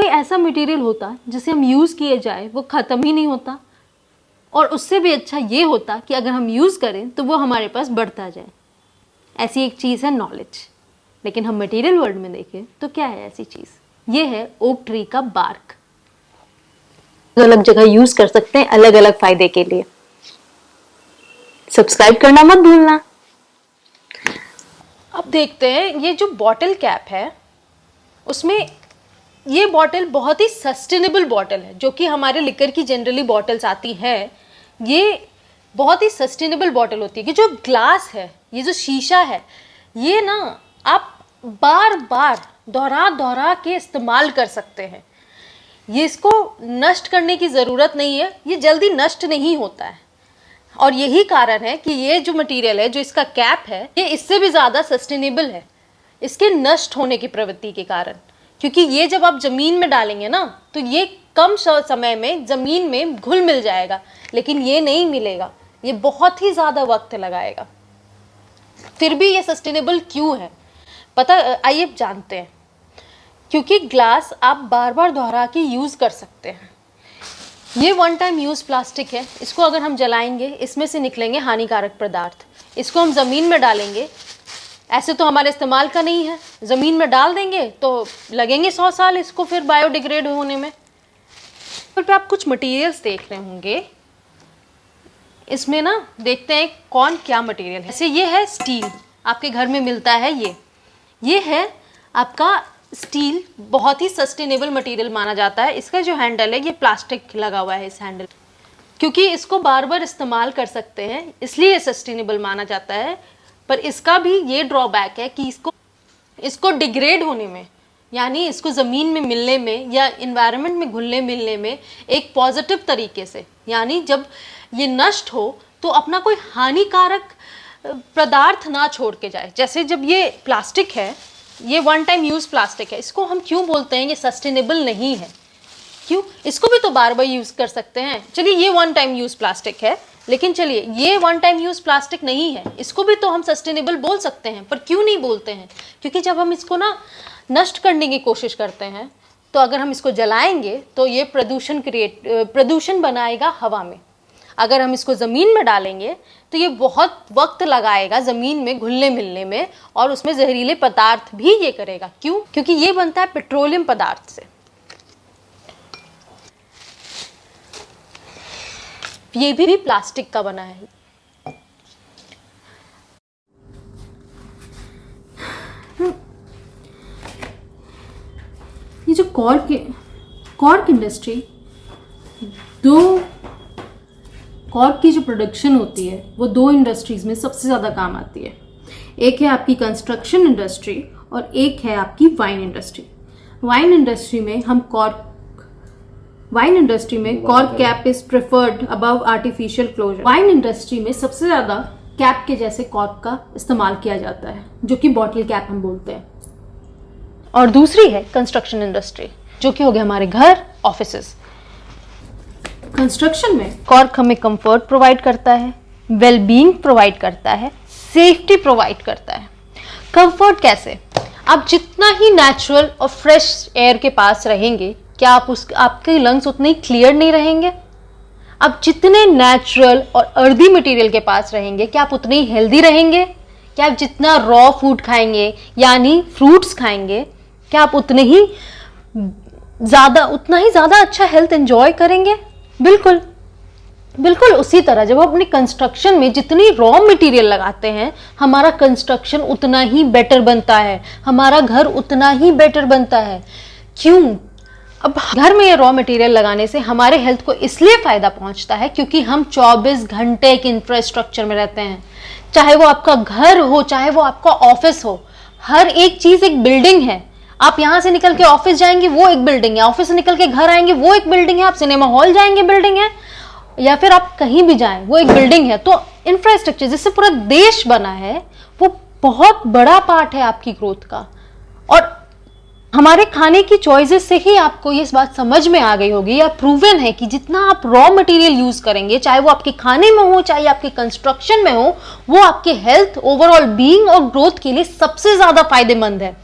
कोई ऐसा मटेरियल होता जिसे हम यूज़ किए जाए वो ख़त्म ही नहीं होता, और उससे भी अच्छा ये होता कि अगर हम यूज़ करें तो वो हमारे पास बढ़ता जाए। ऐसी एक चीज़ है नॉलेज। लेकिन हम मटेरियल वर्ल्ड में देखें तो क्या है ऐसी चीज़? ये है ओक ट्री का बार्क। अलग अलग जगह यूज़ कर सकते हैं अलग अलग फ़ायदे के लिए। सब्सक्राइब करना मत भूलना। अब देखते हैं ये जो बॉटल कैप है उसमें ये बॉटल बहुत ही सस्टेनेबल बॉटल है, जो कि हमारे लिकर की जनरली बॉटल्स आती है, ये बहुत ही सस्टेनेबल बॉटल होती है कि जो ग्लास है, ये जो शीशा है, ये ना आप बार बार दोहरा दोहरा के इस्तेमाल कर सकते हैं। ये इसको नष्ट करने की ज़रूरत नहीं है, ये जल्दी नष्ट नहीं होता है। और यही कारण है कि ये जो मटेरियल है, जो इसका कैप है, ये इससे भी ज़्यादा सस्टेनेबल है इसके नष्ट होने की प्रवृत्ति के कारण। क्योंकि ये जब आप ज़मीन में डालेंगे ना तो ये कम समय में ज़मीन में घुल मिल जाएगा, लेकिन ये नहीं मिलेगा, ये बहुत ही ज़्यादा वक्त लगाएगा। फिर भी ये सस्टेनेबल क्यों है पता, आइए जानते हैं। क्योंकि ग्लास आप बार बार दोहरा के यूज़ कर सकते हैं। ये वन टाइम यूज़ प्लास्टिक है, इसको अगर हम जलाएंगे इसमें से निकलेंगे हानिकारक पदार्थ। इसको हम ज़मीन में डालेंगे, ऐसे तो हमारे इस्तेमाल का नहीं है, ज़मीन में डाल देंगे तो लगेंगे 100 साल इसको फिर बायोडिग्रेड होने में। फिर पे आप कुछ मटेरियल्स देख रहे होंगे, इसमें ना देखते हैं कौन क्या मटेरियल है। जैसे ये है स्टील, आपके घर में मिलता है। ये है आपका स्टील, बहुत ही सस्टेनेबल मटेरियल माना जाता है। इसका जो हैंडल है ये प्लास्टिक लगा हुआ है इस हैंडल, क्योंकि इसको बार बार इस्तेमाल कर सकते हैं इसलिए ये सस्टेनेबल माना जाता है। पर इसका भी ये ड्रॉबैक है कि इसको डिग्रेड होने में, यानी इसको ज़मीन में मिलने में या इन्वायरमेंट में घुलने मिलने में एक पॉजिटिव तरीके से, यानी जब ये नष्ट हो तो अपना कोई हानिकारक पदार्थ ना छोड़ के जाए। जैसे जब ये प्लास्टिक है, ये वन टाइम यूज़ प्लास्टिक है, इसको हम क्यों बोलते हैं ये सस्टेनेबल नहीं है? क्यों? इसको भी तो बार बार यूज़ कर सकते हैं। चलिए ये वन टाइम यूज़ प्लास्टिक है, लेकिन चलिए ये वन टाइम यूज़ प्लास्टिक नहीं है, इसको भी तो हम सस्टेनेबल बोल सकते हैं। पर क्यों नहीं बोलते हैं? क्योंकि जब हम इसको ना नष्ट करने की कोशिश करते हैं तो अगर हम इसको जलाएंगे तो ये प्रदूषण बनाएगा हवा में। अगर हम इसको ज़मीन में डालेंगे तो ये बहुत वक्त लगाएगा ज़मीन में घुलने मिलने में, और उसमें जहरीले पदार्थ भी ये करेगा। क्यों? क्योंकि ये बनता है पेट्रोलियम पदार्थ से। ये भी प्लास्टिक का बना है। ये जो कॉर्क इंडस्ट्री, कॉर्क की जो प्रोडक्शन होती है वो दो इंडस्ट्रीज में सबसे ज़्यादा काम आती है। एक है आपकी कंस्ट्रक्शन इंडस्ट्री और एक है आपकी वाइन इंडस्ट्री। वाइन इंडस्ट्री में cork cap is preferred above artificial closure. Wine industry में सबसे ज़्यादा कैप के जैसे कॉर्क का इस्तेमाल किया जाता है, जो कि बॉटल कैप हम बोलते हैं। और दूसरी है कंस्ट्रक्शन इंडस्ट्री, जो कि हो गया हमारे घर, ऑफिसेस। कंस्ट्रक्शन में कॉर्क हमें कंफर्ट प्रोवाइड करता है, वेलबींग प्रोवाइड करता है, सेफ्टी प्रोवाइड करता है। कंफर्ट कैसे? आप जितना ही नेचुरल और फ्रेश एयर के पास रहेंगे, क्या आपके लंग्स उतने ही क्लियर नहीं रहेंगे? आप जितने नेचुरल और अर्दी मटेरियल के पास रहेंगे, क्या आप उतने ही हेल्दी रहेंगे? क्या आप जितना रॉ फूड खाएंगे यानी फ्रूट्स खाएंगे, क्या आप उतना ही ज़्यादा अच्छा हेल्थ एंजॉय करेंगे? बिल्कुल उसी तरह जब हम अपने कंस्ट्रक्शन में जितनी रॉ मटेरियल लगाते हैं, हमारा कंस्ट्रक्शन उतना ही बेटर बनता है, हमारा घर उतना ही बेटर बनता है। क्यों? अब घर में ये रॉ मटेरियल लगाने से हमारे हेल्थ को इसलिए फ़ायदा पहुंचता है क्योंकि हम 24 घंटे एक इंफ्रास्ट्रक्चर में रहते हैं। चाहे वो आपका घर हो, चाहे वो आपका ऑफिस हो, हर एक चीज़ एक बिल्डिंग है। आप यहाँ से निकल के ऑफिस जाएंगे वो एक बिल्डिंग है, ऑफिस से निकल के घर आएंगे वो एक बिल्डिंग है, आप सिनेमा हॉल जाएंगे बिल्डिंग है, या फिर आप कहीं भी जाएं वो एक बिल्डिंग है। तो इंफ्रास्ट्रक्चर जिससे पूरा देश बना है वो बहुत बड़ा पार्ट है आपकी ग्रोथ का। और हमारे खाने की चॉइसेस से ही आपको ये बात समझ में आ गई होगी या प्रूवन है कि जितना आप रॉ मटेरियल यूज करेंगे, चाहे वो आपके खाने में हो चाहे आपके कंस्ट्रक्शन में हो, वो आपके हेल्थ, ओवरऑल बीइंग और ग्रोथ के लिए सबसे ज्यादा फायदेमंद है।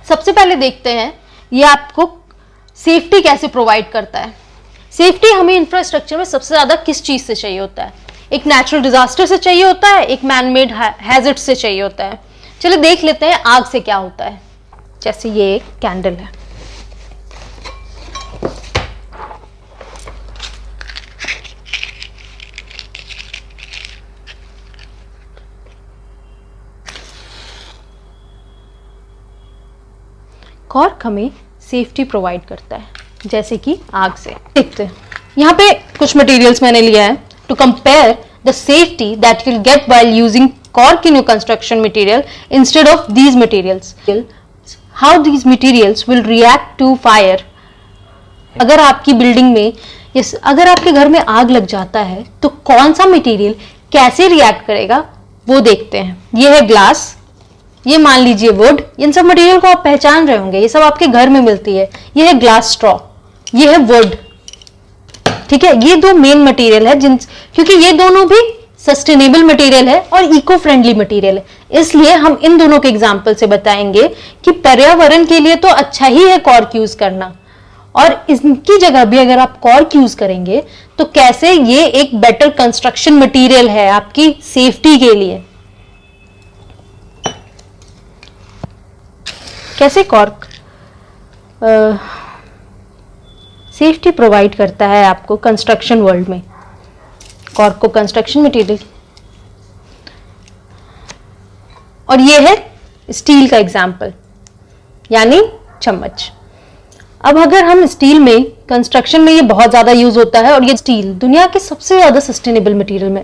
सबसे पहले देखते हैं ये आपको सेफ्टी कैसे प्रोवाइड करता है? सेफ्टी हमें इंफ्रास्ट्रक्चर में सबसे ज्यादा किस चीज से चाहिए होता है? एक नेचुरल डिजास्टर से चाहिए होता है, एक मैन मेड हैजर्ड से चाहिए होता है। चलो देख लेते हैं आग से क्या होता है। जैसे ये एक कैंडल है, कॉर्क हमें सेफ्टी प्रोवाइड करता है, जैसे कि आग से। देखते हैं यहाँ पे कुछ मटेरियल्स मैंने लिया है to compare the safety that will get while using cork in your construction material instead of these materials. How these materials will react to fire. अगर आपकी बिल्डिंग में अगर आपके घर में आग लग जाता है तो कौन सा मटेरियल कैसे रिएक्ट करेगा वो देखते हैं। ये है ग्लास, ये मान लीजिए वुड। इन सब मटेरियल को आप पहचान रहे होंगे, ये सब आपके घर में मिलती है। ये है ग्लास स्ट्रॉ, ये है वुड, ठीक है। ये दो मेन मटेरियल है क्योंकि ये दोनों भी सस्टेनेबल मटेरियल है और इको फ्रेंडली मटेरियल है, इसलिए हम इन दोनों के एग्जाम्पल से बताएंगे कि पर्यावरण के लिए तो अच्छा ही है कॉर्क यूज करना, और इनकी जगह भी अगर आप कॉर्क यूज करेंगे तो कैसे ये एक बेटर कंस्ट्रक्शन मटेरियल है आपकी सेफ्टी के लिए। कैसे कॉर्क सेफ्टी प्रोवाइड करता है आपको कंस्ट्रक्शन वर्ल्ड में। कॉर्क को कंस्ट्रक्शन मटेरियल, और ये है स्टील का एग्जाम्पल, यानी चम्मच। अब अगर हम स्टील में कंस्ट्रक्शन में ये बहुत ज्यादा यूज होता है, और ये स्टील दुनिया के सबसे ज्यादा सस्टेनेबल मटेरियल में,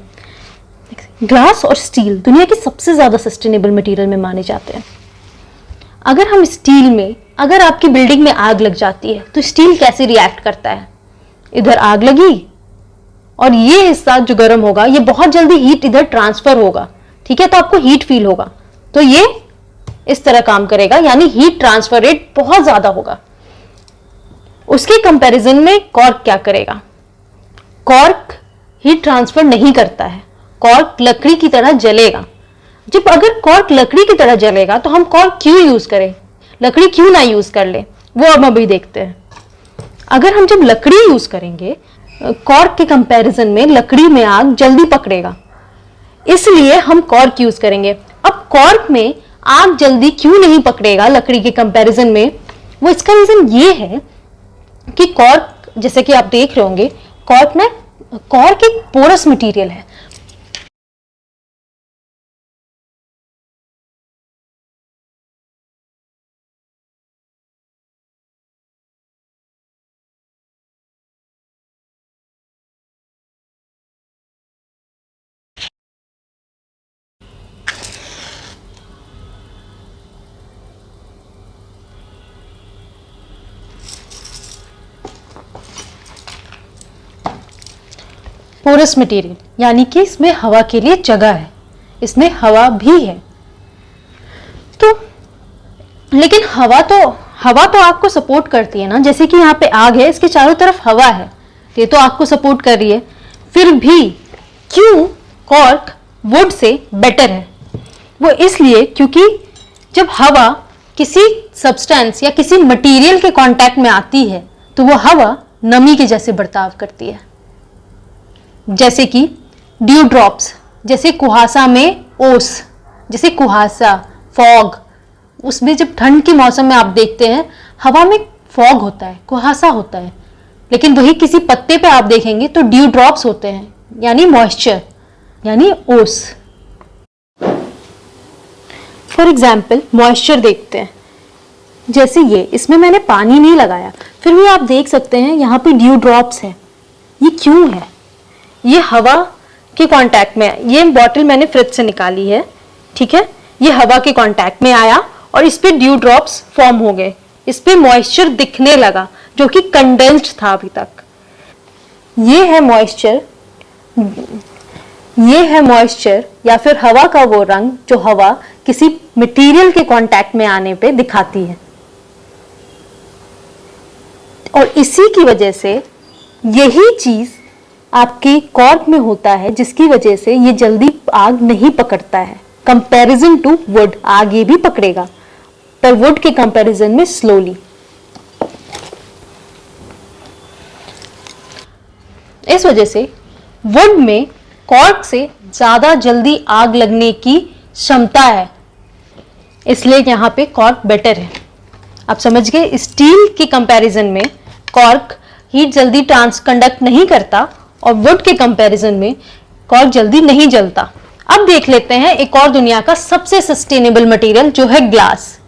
ग्लास और स्टील दुनिया के सबसे ज्यादा सस्टेनेबल मटेरियल में माने जाते हैं। अगर हम स्टील में, अगर आपकी बिल्डिंग में आग लग जाती है तो स्टील कैसे रिएक्ट करता है? इधर आग लगी और ये हिस्सा जो गर्म होगा ये बहुत जल्दी हीट इधर ट्रांसफर होगा, ठीक है, तो आपको हीट फील होगा, तो ये इस तरह काम करेगा, यानी हीट ट्रांसफर रेट बहुत ज्यादा होगा। उसके कंपैरिजन में कॉर्क क्या करेगा? कॉर्क हीट ट्रांसफर नहीं करता है, कॉर्क लकड़ी की तरह जलेगा। जब अगर कॉर्क लकड़ी की तरह जलेगा तो हम कॉर्क क्यों यूज करें, लकड़ी क्यों ना यूज कर ले, वो हम अभी देखते हैं। अगर हम जब लकड़ी यूज करेंगे, कॉर्क के कंपैरिजन में लकड़ी में आग जल्दी पकड़ेगा, इसलिए हम कॉर्क यूज करेंगे। अब कॉर्क में आग जल्दी क्यों नहीं पकड़ेगा लकड़ी के कंपैरिजन में? वो इसका रीजन ये है कि कॉर्क, जैसे कि आप देख रहे होंगे, कॉर्क एक पोरस मटेरियल है। पोरस मटेरियल यानी कि इसमें हवा के लिए जगह है, इसमें हवा भी है। तो लेकिन हवा तो आग को सपोर्ट करती है ना, जैसे कि यहाँ पे आग है, इसके चारों तरफ हवा है, ये तो आग को सपोर्ट कर रही है। फिर भी क्यों कॉर्क वुड से बेटर है? वो इसलिए क्योंकि जब हवा किसी सब्सटेंस या किसी मटेरियल के कांटेक्ट में आती है तो वो हवा नमी के जैसे बर्ताव करती है, जैसे कि ड्यू ड्रॉप्स, जैसे कुहासा में ओस, जैसे कुहासा, फॉग, उसमें जब ठंड के मौसम में आप देखते हैं हवा में फॉग होता है, कुहासा होता है, लेकिन वही किसी पत्ते पे आप देखेंगे तो ड्यू ड्रॉप्स होते हैं, यानी मॉइस्चर, यानी ओस। फॉर एग्जाम्पल मॉइस्चर देखते हैं, जैसे ये, इसमें मैंने पानी नहीं लगाया, फिर भी आप देख सकते हैं यहाँ पे ड्यू ड्रॉप्स है। ये क्यों है? ये हवा के कांटेक्ट में, ये बॉटल मैंने फ्रिज से निकाली है, ठीक है, ये हवा के कांटेक्ट में आया और इस पे ड्यू ड्रॉप्स फॉर्म हो गए, इस पे मॉइस्चर दिखने लगा जो कि कंडेंस्ड था अभी तक। ये है मॉइस्चर, ये है मॉइस्चर या फिर हवा का वो रंग जो हवा किसी मटेरियल के कांटेक्ट में आने पे दिखाती है, और इसी की वजह से यही चीज आपके कॉर्क में होता है, जिसकी वजह से ये जल्दी आग नहीं पकड़ता है। कंपैरिजन टू वुड, आग ये भी पकड़ेगा पर वुड के कंपैरिजन में स्लोली। इस वजह से वुड में कॉर्क से ज़्यादा जल्दी आग लगने की क्षमता है, इसलिए यहाँ पे कॉर्क बेटर है। आप समझ गए, स्टील के कंपैरिजन में कॉर्क हीट जल्दी कंडक्ट नहीं करता और वुड के कंपैरिजन में कॉर्क जल्दी नहीं जलता। अब देख लेते हैं एक और दुनिया का सबसे सस्टेनेबल मटेरियल जो है ग्लास।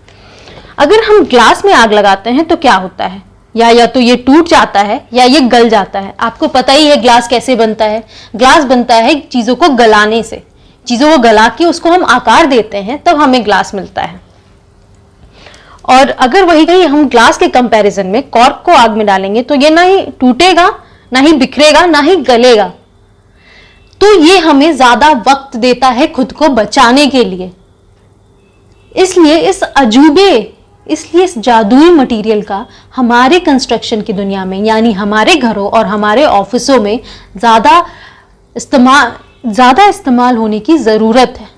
अगर हम ग्लास में आग लगाते हैं तो क्या होता है, या तो ये टूट जाता है या ये गल जाता है। आपको पता ही है ग्लास कैसे बनता है। ग्लास बनता है चीज़ों को गलाने से, चीज़ों को गला के उसको हम आकार देते हैं तब हमें ग्लास मिलता है। और अगर वही हम ग्लास के कंपैरिजन में कॉर्क को आग में डालेंगे तो ये ना ही टूटेगा, ना ही बिखरेगा, ना ही गलेगा। तो ये हमें ज्यादा वक्त देता है खुद को बचाने के लिए। इसलिए इस जादुई मटेरियल का हमारे कंस्ट्रक्शन की दुनिया में, यानी हमारे घरों और हमारे ऑफिसों में ज्यादा इस्तेमाल होने की जरूरत है।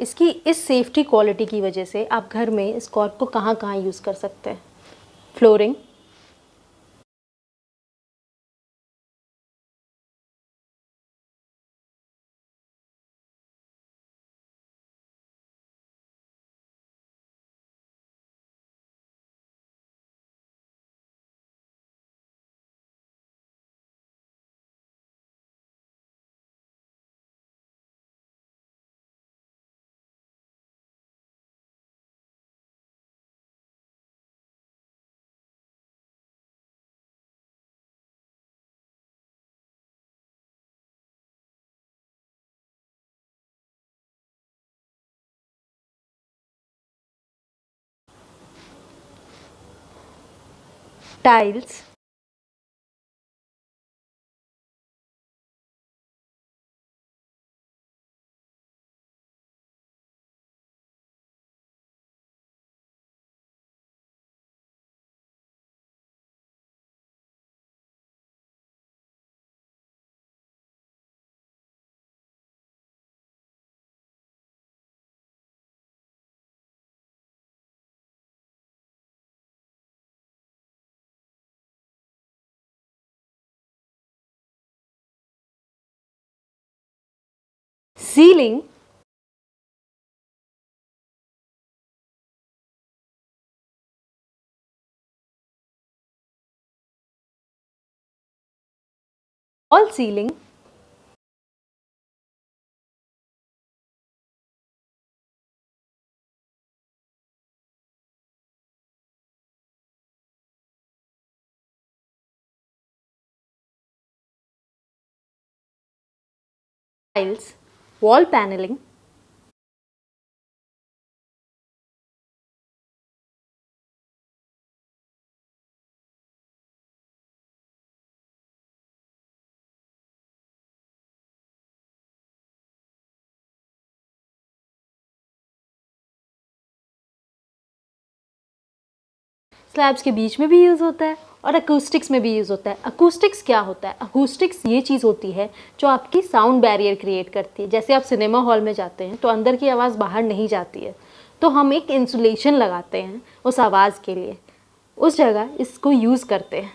इसकी इस सेफ्टी क्वालिटी की वजह से आप घर में इस कॉर्क को कहाँ कहाँ यूज़ कर सकते हैं। Flooring, tiles, ceiling, wall ceiling, tiles, wall panelling, slabs के बीच में भी यूज़ होता है और अकूस्टिक्स में भी यूज़ होता है। अकूस्टिक्स क्या होता है? अकूस्टिक्स ये चीज़ होती है जो आपकी साउंड बैरियर क्रिएट करती है। जैसे आप सिनेमा हॉल में जाते हैं तो अंदर की आवाज़ बाहर नहीं जाती है, तो हम एक इंसुलेशन लगाते हैं उस आवाज़ के लिए, उस जगह इसको यूज़ करते हैं।